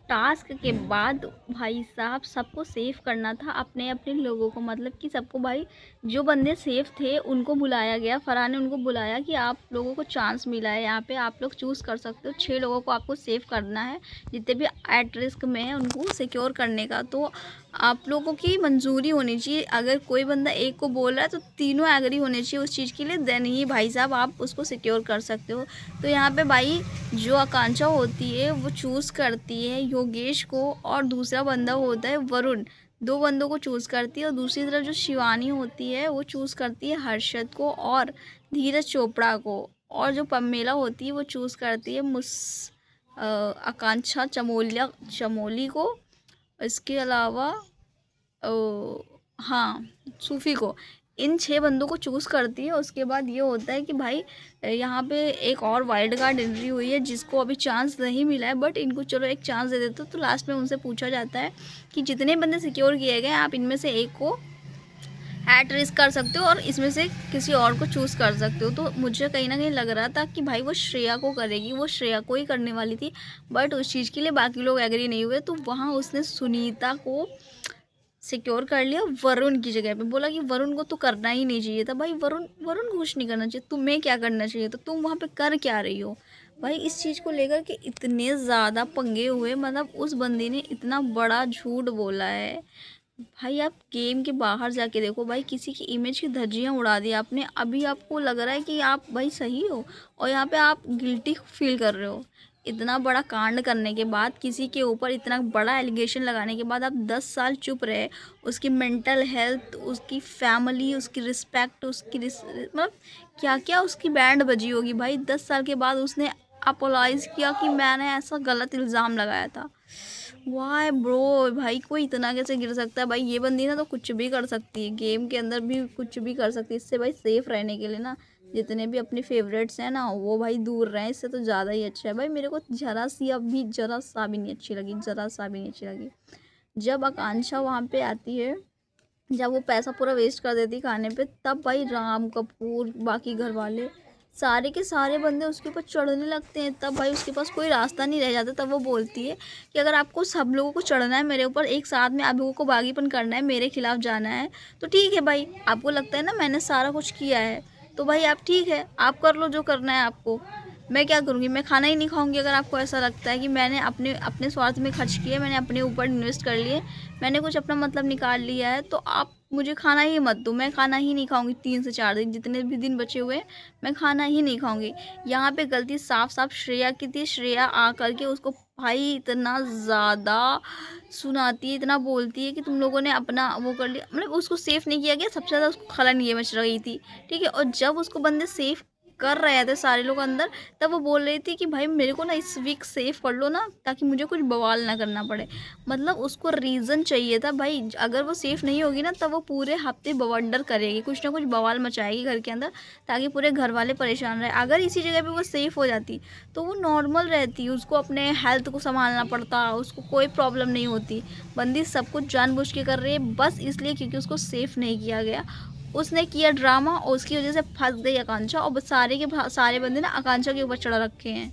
Task के बाद भाई साहब सबको सेव करना था अपने अपने लोगों को, मतलब कि सबको भाई जो बंदे सेफ थे उनको बुलाया गया। फरहान ने उनको बुलाया कि आप लोगों को चांस मिला है, यहाँ पे आप लोग चूज़ कर सकते हो, 6 लोगों को आपको सेव करना है जितने भी एट रिस्क में है उनको सिक्योर करने का। तो आप लोगों की मंजूरी होनी चाहिए। अगर कोई बंदा एक को बोल रहा है तो तीनों एग्री होने चाहिए उस चीज़ के लिए, देन ही भाई साहब आप उसको सिक्योर कर सकते हो। तो यहाँ पे भाई जो आकांक्षा होती है वो चूज़ करती है योगेश को, और दूसरा बंदा होता है वरुण। 2 बंदों को चूज़ करती है, और दूसरी तरफ जो शिवानी होती है वो चूज़ करती है हर्षद को और धीरज चोपड़ा को, और जो पमेला होती है वो चूज़ करती है आकांक्षा चमोली को। इसके अलावा हाँ, सूफ़ी को। इन 6 बंदों को चूज़ करती है। उसके बाद ये होता है कि भाई यहाँ पे एक और वाइल्ड कार्ड एंट्री हुई है जिसको अभी चांस नहीं मिला है, बट इनको चलो एक चांस दे देते हो। तो लास्ट में उनसे पूछा जाता है कि जितने बंदे सिक्योर किए गए आप इनमें से एक को एट रिस्क कर सकते हो और इसमें से किसी और को चूज़ कर सकते हो। तो मुझे कहीं ना कहीं लग रहा था कि भाई वो श्रेया को करेगी, वो श्रेया को ही करने वाली थी, बट उस चीज़ के लिए बाकी लोग एग्री नहीं हुए। तो वहाँ उसने सुनीता को सिक्योर कर लिया वरुण की जगह पे। बोला कि वरुण को तो करना ही नहीं चाहिए था। भाई वरुण वरुण को कुछ नहीं करना चाहिए, तुम्हें क्या करना चाहिए? तो तुम वहाँ पे कर क्या रही हो? भाई इस चीज़ को लेकर के इतने ज़्यादा पंगे हुए, मतलब उस बंदी ने इतना बड़ा झूठ बोला है। भाई आप गेम के बाहर जाके देखो, भाई किसी की इमेज की धज्जियाँ उड़ा दी आपने। अभी आपको लग रहा है कि आप भाई सही हो, और यहाँ पे आप गिल्टी फील कर रहे हो। इतना बड़ा कांड करने के बाद, किसी के ऊपर इतना बड़ा एलिगेशन लगाने के बाद आप 10 साल चुप रहे। उसकी मेंटल हेल्थ, उसकी फैमिली, उसकी रिस्पेक्ट, मतलब क्या क्या उसकी बैंड बजी होगी। भाई 10 साल के बाद उसने अपोलाइज़ किया कि मैंने ऐसा गलत इल्ज़ाम लगाया था। वाह ब्रो, भाई कोई इतना कैसे गिर सकता है? भाई ये बंदी ना तो कुछ भी कर सकती है, गेम के अंदर भी कुछ भी कर सकती है। इससे भाई सेफ रहने के लिए ना जितने भी अपने फेवरेट्स हैं ना वो भाई दूर रहें, इससे तो ज़्यादा ही अच्छा है। भाई मेरे को जरा सा भी नहीं अच्छी लगी, जरा सा भी नहीं अच्छी लगी। जब आकांक्षा वहाँ पे आती है, जब वो पैसा पूरा वेस्ट कर देती खाने पे, तब भाई राम कपूर बाकी घर वाले सारे के सारे बंदे उसके ऊपर चढ़ने लगते हैं। तब भाई उसके पास कोई रास्ता नहीं रह जाता। तब वो बोलती है कि अगर आपको सब लोगों को चढ़ना है मेरे ऊपर, एक साथ में आप लोगों को बागीपन करना है, मेरे खिलाफ जाना है, तो ठीक है भाई। आपको लगता है ना मैंने सारा कुछ किया है, तो भाई आप ठीक है, आप कर लो जो करना है आपको। मैं क्या करूँगी? मैं खाना ही नहीं खाऊंगी अगर आपको ऐसा लगता है कि मैंने अपने अपने स्वार्थ में खर्च किए, मैंने अपने ऊपर इन्वेस्ट कर लिए, मैंने कुछ अपना मतलब निकाल लिया है, तो आप मुझे खाना ही मत दो। मैं खाना ही नहीं खाऊंगी 3 से 4 दिन, जितने भी दिन बचे हुए हैं मैं खाना ही नहीं खाऊंगी। यहाँ पे गलती साफ साफ श्रेया की थी। श्रेया आ करके उसको भाई इतना ज़्यादा सुनाती है, इतना बोलती है कि तुम लोगों ने अपना वो कर लिया, मतलब उसको सेफ नहीं किया गया। सबसे ज़्यादा उसको खलन ये मच रही थी, ठीक है। और जब उसको बंदे सेफ कर रहे थे सारे लोग अंदर, तब वो बोल रही थी कि भाई मेरे को ना इस वीक सेफ कर लो ना, ताकि मुझे कुछ बवाल ना करना पड़े। मतलब उसको रीज़न चाहिए था भाई। अगर वो सेफ़ नहीं होगी ना, तब वो पूरे हफ्ते बवंडर करेगी, कुछ ना कुछ बवाल मचाएगी घर के अंदर, ताकि पूरे घर वाले परेशान रहे। अगर इसी जगह पे वो सेफ़ हो जाती तो वो नॉर्मल रहती, उसको अपने हेल्थ को संभालना पड़ता, उसको कोई प्रॉब्लम नहीं होती। बंदी सब कुछ जानबूझ के कर रही है बस इसलिए क्योंकि उसको सेफ़ नहीं किया गया। उसने किया ड्रामा और उसकी वजह से फंस गई आकांक्षा, और बस सारे के सारे बंदे ना आकांक्षा के ऊपर चढ़ा रखे हैं।